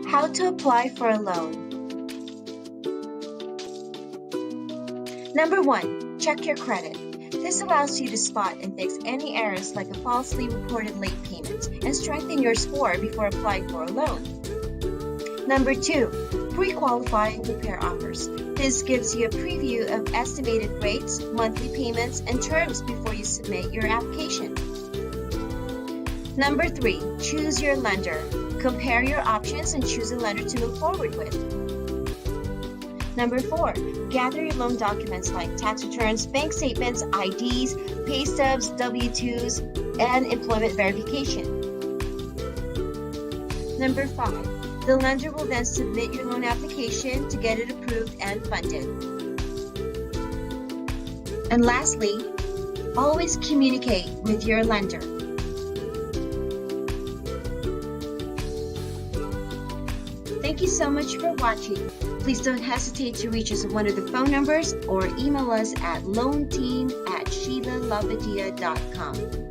How to apply for a loan. Number 1, check your credit. This allows you to spot and fix any errors like a falsely reported late payment and strengthen your score before applying for a loan. Number 2, pre-qualify and compare offers. This gives you a preview of estimated rates, monthly payments, and terms before you submit your application. Number 3, choose your lender. Compare your options and choose a lender to move forward with. Number 4, gather your loan documents like tax returns, bank statements, IDs, pay stubs, W-2s, and employment verification. Number 5, the lender will then submit your loan application to get it approved and funded. And lastly, always communicate with your lender. Thank you so much for watching. Please don't hesitate to reach us at one of the phone numbers or email us at loanteam@𝗟𝗶𝗸𝗀.com.